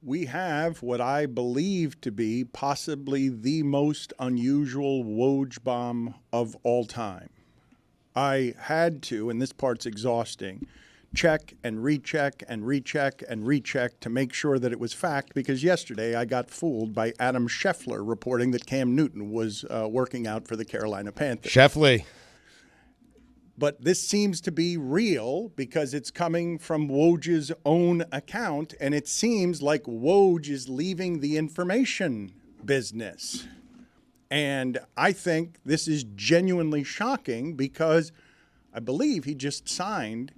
we have what I believe to be possibly the most unusual Woj bomb of all time. I had to, and this part's exhausting, check and recheck and recheck and recheck to make sure that it was fact, because yesterday I got fooled by Adam Scheffler reporting that Cam Newton was working out for the Carolina Panthers. Scheffler. But this seems to be real because it's coming from Woj's own account, and it seems like Woj is leaving the information business. And I think this is genuinely shocking because I believe he just signed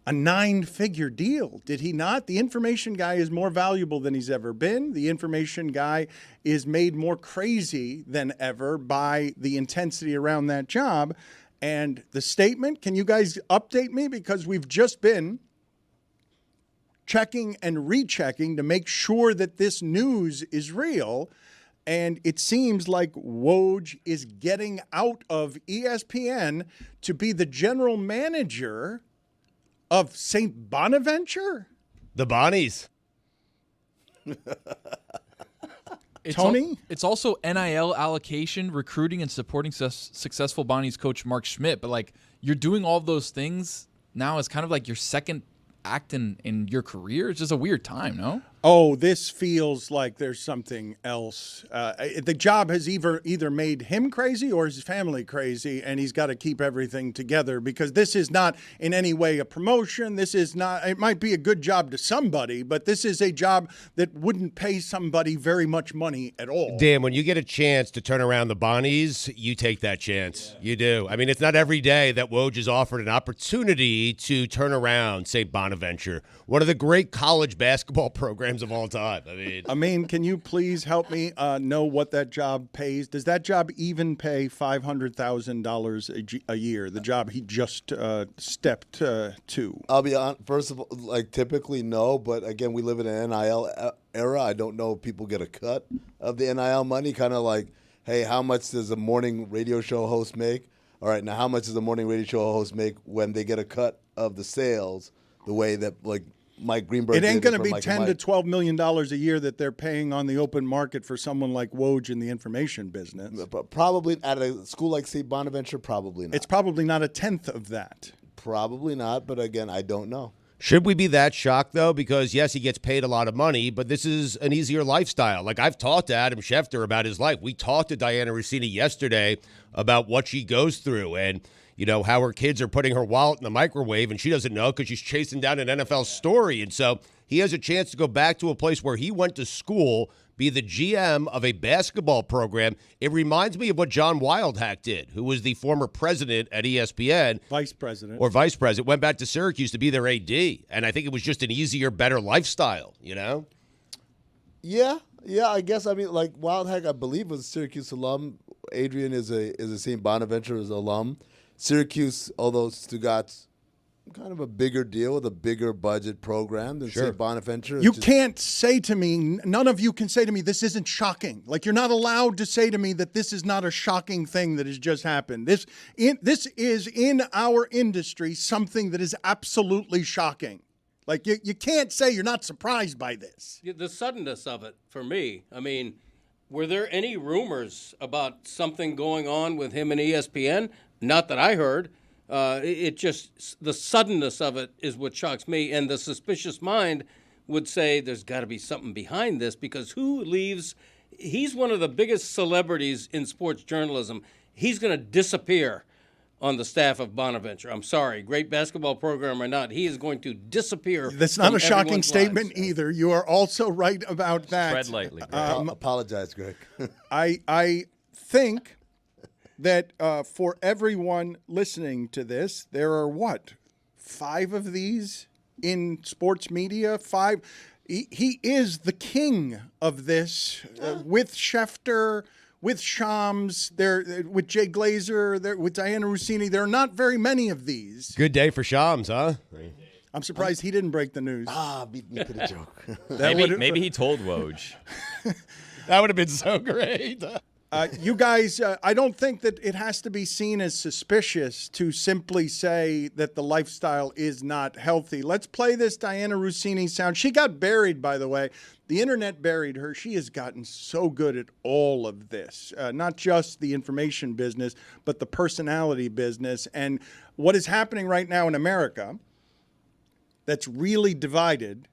a 9-figure deal, did he not? The information guy is more valuable than he's ever been. The information guy is made more crazy than ever by the intensity around that job. And the statement, can you guys update me? Because we've just been checking and rechecking to make sure that this news is real. And it seems like Woj is getting out of ESPN to be the general manager of St. Bonaventure? The Bonnies. Tony? It's also NIL allocation, recruiting, and supporting successful Bonnies coach Mark Schmidt. But, like, you're doing all of those things now as kind of like your second act in your career. It's just a weird time, no? Oh, this feels like there's something else. The job has either made him crazy or his family crazy, and he's got to keep everything together because this is not in any way a promotion. This is not, it might be a good job to somebody, but this is a job that wouldn't pay somebody very much money at all. Dan, when you get a chance to turn around the Bonnies, you take that chance. Yeah. You do. I mean, it's not every day that Woj is offered an opportunity to turn around St. Bonaventure, one of the great college basketball programs of all time. I mean, can you please help me know what that job pays? Does that job even pay $500,000 a year? The job he just stepped to. I'll be honest. First of all, like typically no, but again, we live in an NIL era. I don't know if people get a cut of the NIL money. Kind of like, hey, how much does a morning radio show host make? All right, now how much does a morning radio show host make when they get a cut of the sales? The way that like Mike Greenberg. It ain't going to be $10 to $12 million a year that they're paying on the open market for someone like Woj in the information business. Probably at a school like St. Bonaventure, probably not. It's probably not a tenth of that. Probably not, but again, I don't know. Should we be that shocked, though? Because, yes, he gets paid a lot of money, but this is an easier lifestyle. Like, I've talked to Adam Schefter about his life. We talked to Diana Rossini yesterday about what she goes through and, you know, how her kids are putting her wallet in the microwave, and she doesn't know because she's chasing down an NFL story. And so he has a chance to go back to a place where he went to school, be the GM of a basketball program. It reminds me of what John Wildhack did, who was the former president at ESPN. Vice president. Went back to Syracuse to be their AD. And I think it was just an easier, better lifestyle, you know? Yeah, I guess. I mean, like Wildhack, I believe, was a Syracuse alum. Adrian is a St. Bonaventure alum. Syracuse, although Stugotz, kind of a bigger deal with a bigger budget program than St. Bonaventure. You can't say to me, none of you can say to me, this isn't shocking. Like, you're not allowed to say to me that this is not a shocking thing that has just happened. This is, in our industry, something that is absolutely shocking. Like, you can't say you're not surprised by this. The suddenness of it, for me, I mean, were there any rumors about something going on with him and ESPN? Not that I heard. It just, the suddenness of it is what shocks me. And the suspicious mind would say there's got to be something behind this because who leaves? He's one of the biggest celebrities in sports journalism. He's going to disappear on the staff of Bonaventure. I'm sorry, great basketball program or not, he is going to disappear. That's not a shocking statement either. You are also right about that. Tread lightly. Apologize, Greg. I think that for everyone listening to this, there are 5 of these in sports media? 5. He is the king of this with Schefter, with Shams, with Jay Glazer, with Diana Rossini. There are not very many of these. Good day for Shams, huh? I'm surprised he didn't break the news. Beat me to the joke. Maybe he told Woj. That would have been so great. You guys, I don't think that it has to be seen as suspicious to simply say that the lifestyle is not healthy. Let's play this Diana Rossini sound. She got buried, by the way. The internet buried her. She has gotten so good at all of this, not just the information business, but the personality business. And what is happening right now in America that's really divided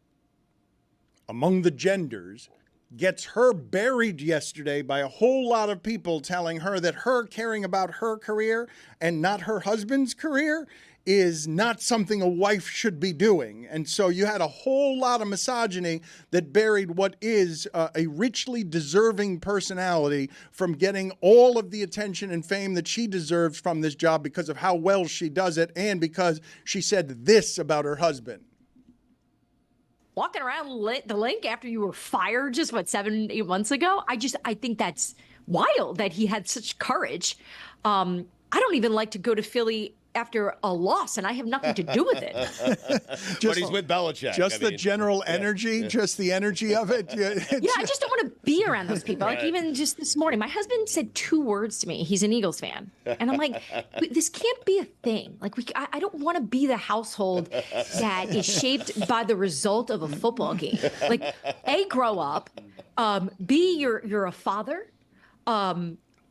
among the genders gets her buried yesterday by a whole lot of people telling her that her caring about her career and not her husband's career is not something a wife should be doing. And so you had a whole lot of misogyny that buried what is a richly deserving personality from getting all of the attention and fame that she deserves from this job because of how well she does it and because she said this about her husband. Walking around the link after you were fired just 7-8 months ago. I think that's wild that he had such courage. I don't even like to go to Philly after a loss, and I have nothing to do with it. But he's with Belichick. Just the general energy, just the energy of it. Yeah, I just don't want to be around those people. Like even just this morning, my husband said 2 words to me. He's an Eagles fan. And I'm like, this can't be a thing. Like I don't want to be the household that is shaped by the result of a football game. Like, A, grow up. B, you're a father.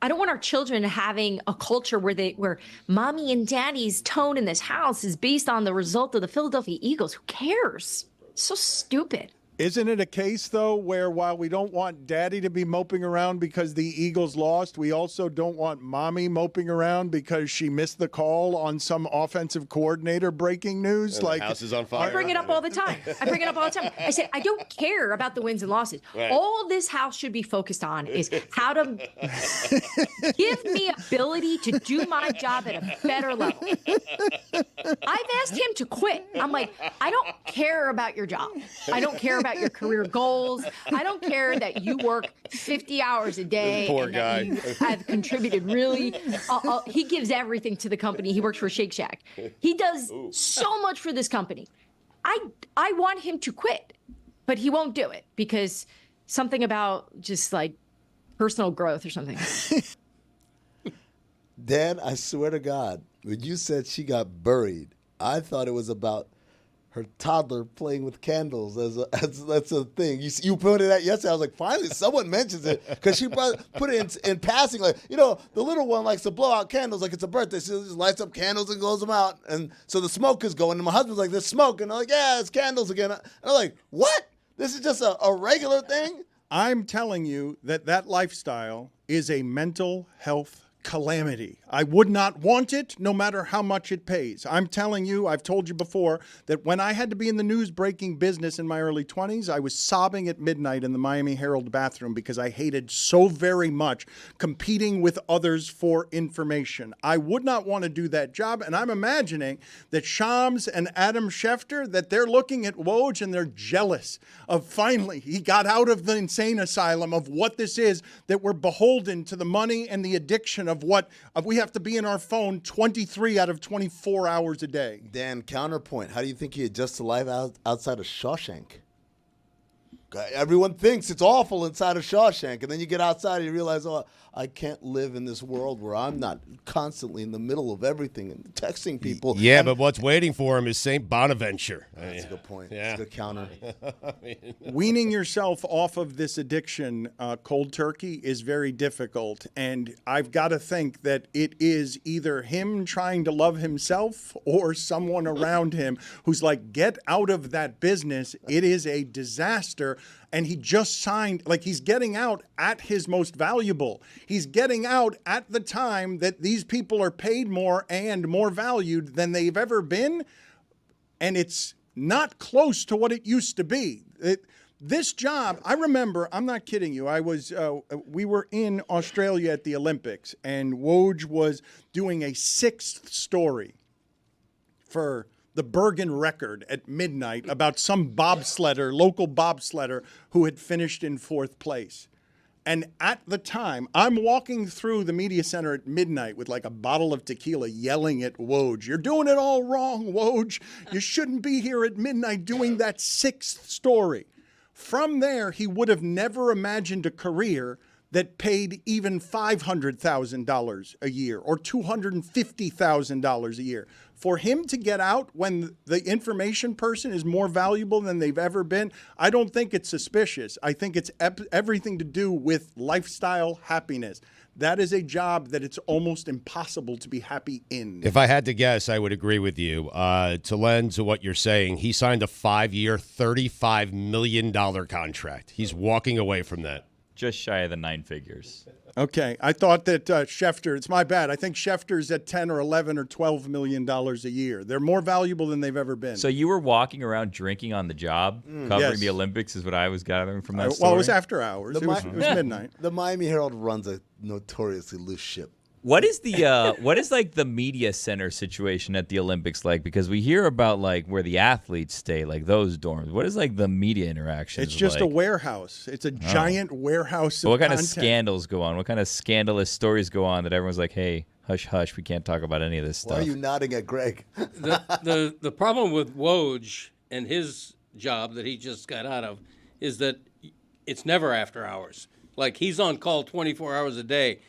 I don't want our children having a culture where mommy and daddy's tone in this house is based on the result of the Philadelphia Eagles. Who cares? So stupid. Isn't it a case, though, where while we don't want daddy to be moping around because the Eagles lost, we also don't want mommy moping around because she missed the call on some offensive coordinator breaking news? Like, the house is on fire. I bring it up all the time. I said, I don't care about the wins and losses. Right. All this house should be focused on is how to give me ability to do my job at a better level. I've asked him to quit. I'm like, I don't care about your job. I don't care about your career goals. I don't care that you work 50 hours a day. Poor guy. You have contributed really. He gives everything to the company. He works for Shake Shack. He does so much for this company. I want him to quit, but he won't do it because something about just like personal growth or something. Dan, I swear to God, when you said she got buried, I thought it was about her toddler playing with candles that's a thing. You pointed out yesterday. I was like, finally, someone mentions it because she put it in passing. Like, the little one likes to blow out candles like it's a birthday. She just lights up candles and blows them out. And so the smoke is going. And my husband's like, there's smoke. And I'm like, yeah, it's candles again. And I'm like, what? This is just a regular thing? I'm telling you that lifestyle is a mental health calamity. I would not want it no matter how much it pays. I'm telling you, I've told you before, that when I had to be in the news breaking business in my early 20s, I was sobbing at midnight in the Miami Herald bathroom because I hated so very much competing with others for information. I would not want to do that job, and I'm imagining that Shams and Adam Schefter, that they're looking at Woj and they're jealous of finally he got out of the insane asylum of what this is, that we're beholden to the money and the addiction of what we have to be in our phone 23 out of 24 hours a day. Dan, counterpoint. How do you think he adjusts to life outside of Shawshank? Everyone thinks it's awful inside of Shawshank, and then you get outside and you realize, I can't live in this world where I'm not constantly in the middle of everything and texting people. Yeah, but what's waiting for him is St. Bonaventure. That's a good point. Yeah. That's a good counter. Weaning yourself off of this addiction cold turkey is very difficult, and I've got to think that it is either him trying to love himself or someone around him who's like, get out of that business. It is a disaster. And he just signed, like he's getting out at his most valuable. He's getting out at the time that these people are paid more and more valued than they've ever been. And it's not close to what it used to be. This job, I remember, I'm not kidding you. We were in Australia at the Olympics, and Woj was doing a 6th story for the Bergen Record at midnight about some local bobsledder who had finished in 4th place. And at the time, I'm walking through the media center at midnight with like a bottle of tequila yelling at Woj, "You're doing it all wrong, Woj. You shouldn't be here at midnight doing that 6th story." From there, he would have never imagined a career that paid even $500,000 a year or $250,000 a year. For him to get out when the information person is more valuable than they've ever been, I don't think it's suspicious. I think it's everything to do with lifestyle happiness. That is a job that it's almost impossible to be happy in. If I had to guess, I would agree with you. To lend to what you're saying, he signed a 5-year, $35 million contract. He's walking away from that. Just shy of the 9 figures. Okay, I thought that Schefter, it's my bad. I think Schefter's at 10 or 11 or $12 million a year. They're more valuable than they've ever been. So you were walking around drinking on the job, covering Yes. the Olympics, is what I was gathering from that story. Well, it was after hours. It was midnight. The Miami Herald runs a notoriously loose ship. What is the what is like the media center situation at the Olympics like? Because we hear about like where the athletes stay, like those dorms. What is like the media interaction? It's just a warehouse. It's a giant warehouse of What kind of content. scandals go on? What kind of scandalous stories go on that everyone's like, hey, hush, hush, we can't talk about any of this Why stuff? are you nodding at Greg? The problem with Woj and his job that he just got out of is that it's never after hours. Like, he's on call 24 hours a day.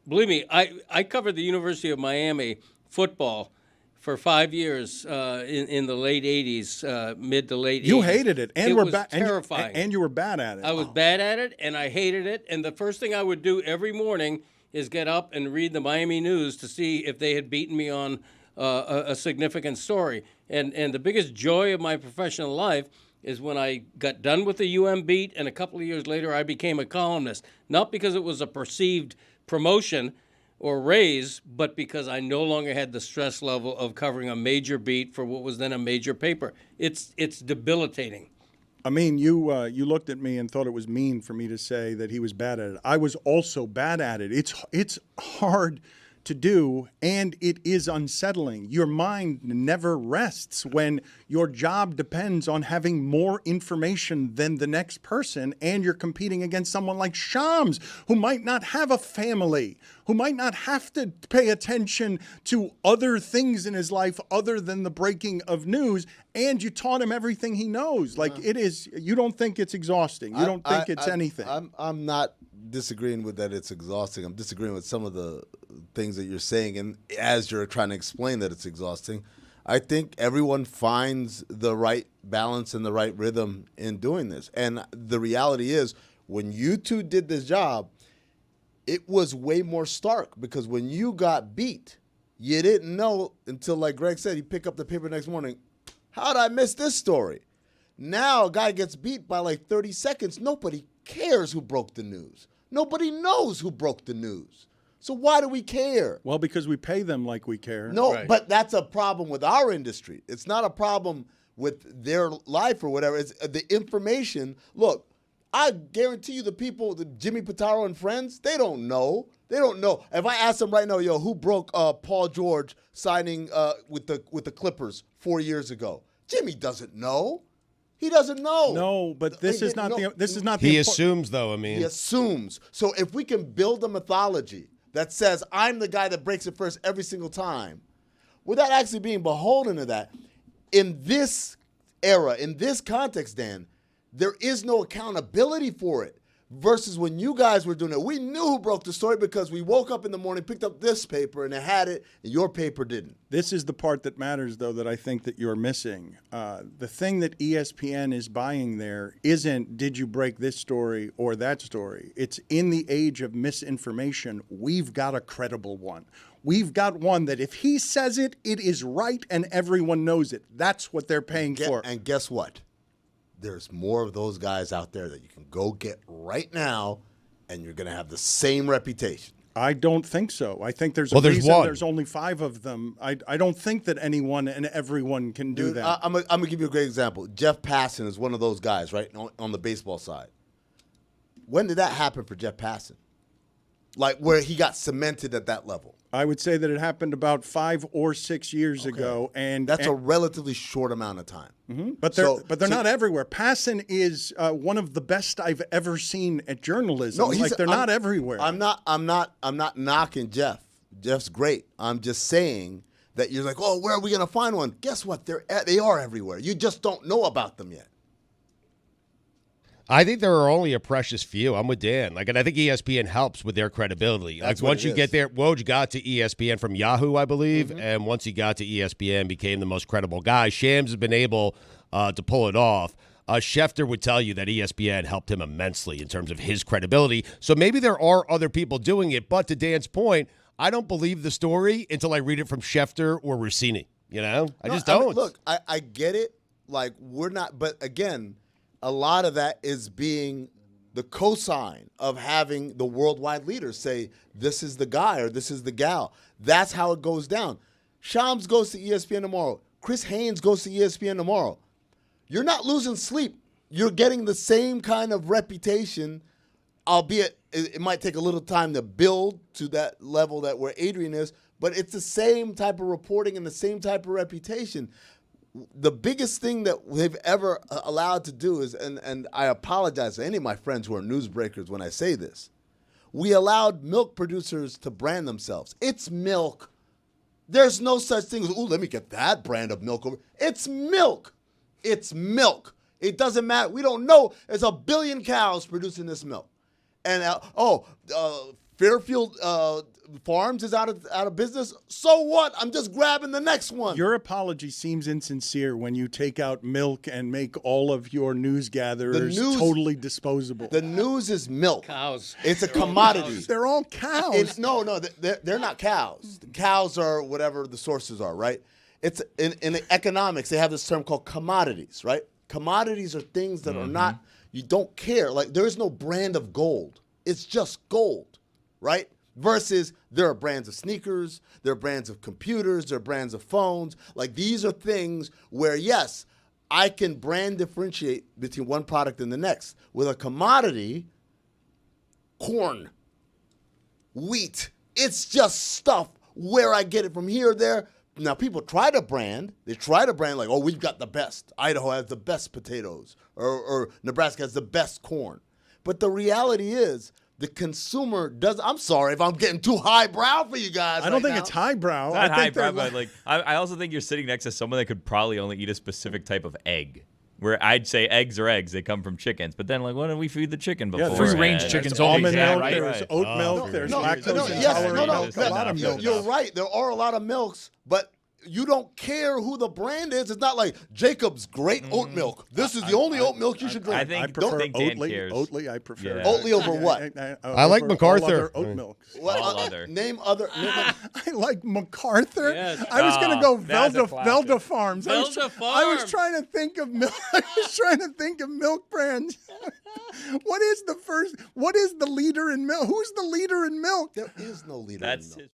Believe me, I covered the University of Miami football for 5 years in the late 80s, mid to late 80s. You hated it, and it were was terrifying. and you were bad at it. I was bad at it, and I hated it. And the first thing I would do every morning is get up and read the Miami News to see if they had beaten me on a significant story. And the biggest joy of my professional life is when I got done with the UM beat, and a couple of years later I became a columnist. Not because it was a perceived promotion or raise, but because I no longer had the stress level of covering a major beat for what was then a major paper. It's debilitating. I mean, you looked at me and thought it was mean for me to say that he was bad at it. I was also bad at it. It's hard to do, and it is unsettling. Your mind never rests when your job depends on having more information than the next person, and you're competing against someone like Shams, who might not have a family, who might not have to pay attention to other things in his life other than the breaking of news, and you taught him everything he knows. Like, it is, you don't think it's exhausting. You don't think it's anything. I'm not disagreeing with that it's exhausting. I'm disagreeing with some of the things that you're saying, and as you're trying to explain that it's exhausting, I think everyone finds the right balance and the right rhythm in doing this. And the reality is, when you two did this job, it was way more stark, because when you got beat, you didn't know until, like Greg said, he picked up the paper next morning. How did I miss this story? Now a guy gets beat by like 30 seconds. Nobody cares who broke the news. Nobody knows who broke the news. So why do we care? Well, because we pay them like we care. No, Right. but that's a problem with our industry. It's not a problem with their life or whatever. It's the information. Look, I guarantee you the people, the Jimmy Pitaro and friends, they don't know. They don't know. If I ask them right now, yo, who broke Paul George signing with the Clippers 4 years ago? Jimmy doesn't know. He doesn't know. No, but this is not the. He assumes, though, I mean. He assumes. So if we can build a mythology that says I'm the guy that breaks it first every single time, without actually being beholden to that, in this era, in this context, Dan, there is no accountability for it. Versus when you guys were doing it, we knew who broke the story because we woke up in the morning, picked up this paper, and it had it, and your paper didn't. This is the part that matters, though, that I think that you're missing. The thing that ESPN is buying there isn't did you break this story or that story. It's in the age of misinformation, we've got a credible one. We've got one that if he says it, it is right and everyone knows it. That's what they're paying for. And guess what? There's more of those guys out there that you can go get right now, and you're going to have the same reputation. I don't think so. I think there's Well, a there's reason one. there's only 5 of them. I don't think that anyone and everyone can do Dude, that. I'm going to give you a great example. Jeff Passan is one of those guys, right, on the baseball side. When did that happen for Jeff Passan? Like, where he got cemented at that level? I would say that it happened about 5 or 6 years ago, and That's a relatively short amount of time. But they're not everywhere. Passan is one of the best I've ever seen at journalism. They're not everywhere. I'm not knocking Jeff. Jeff's great. I'm just saying that you're like, oh, where are we going to find one? Guess what? They are everywhere. You just don't know about them yet. I think there are only a precious few. I'm with Dan. And I think ESPN helps with their credibility. That's once what it you get is. there, Woj got to ESPN from Yahoo, I believe, and once he got to ESPN, became the most credible guy. Shams has been able to pull it off. Schefter would tell you that ESPN helped him immensely in terms of his credibility. So maybe there are other people doing it. But to Dan's point, I don't believe the story until I read it from Schefter or Rossini. I just don't. I mean, look, I get it. We're not, but again, a lot of that is being the cosign of having the worldwide leaders say, this is the guy or this is the gal. That's how it goes down. Shams goes to ESPN tomorrow. Chris Haynes goes to ESPN tomorrow. You're not losing sleep. You're getting the same kind of reputation, albeit it might take a little time to build to that level that where Adrian is, but it's the same type of reporting and the same type of reputation. The biggest thing that they've ever allowed to do is, and I apologize to any of my friends who are newsbreakers when I say this, we allowed milk producers to brand themselves. It's milk. There's no such thing as, ooh, let me get that brand of milk over. It's milk. It's milk. It doesn't matter. We don't know. There's 1 billion cows producing this milk. And, Fairfield Farms is out of business. So what? I'm just grabbing the next one. Your apology seems insincere when you take out milk and make all of your news gatherers totally disposable. The news is milk. Cows. It's a commodity. They're all cows. They're not cows. The cows are whatever the sources are, right? It's in economics, they have this term called commodities, right? Commodities are things that are not, you don't care. There is no brand of gold. It's just gold, right? Versus there are brands of sneakers, there are brands of computers, there are brands of phones. These are things where, yes, I can brand differentiate between one product and the next. With a commodity, corn, wheat, it's just stuff where I get it from here or there. Now, people try to brand. They try to brand we've got the best. Idaho has the best potatoes, or Nebraska has the best corn. But the reality is, the consumer does. I'm sorry if I'm getting too highbrow for you guys. I don't think it's highbrow. It's not I think highbrow, they're but I also think you're sitting next to someone that could probably only eat a specific type of egg. Where I'd say eggs are eggs, they come from chickens. But then, what did we feed the chicken before? Free-range There's chickens almond always, milk, right? there's oat milk, there's lactose yes, intolerant milk, no, a lot of milk. You're right. There are a lot of milks, but you don't care who the brand is. It's not like Jacob's great oat milk. This is the only oat milk you should drink. I think- I prefer think Dan Oatly. cares. Oatly, I prefer. Yeah. Oatly over what? I like over MacArthur. all other oat milks. All other. Name other. I like MacArthur. Yes. I was going to go that's a Velda Farms. I was Farms. trying to think of milk. I was trying to think of milk brands. What is the leader in milk? Who's the leader in milk? There is no leader. That's in milk. his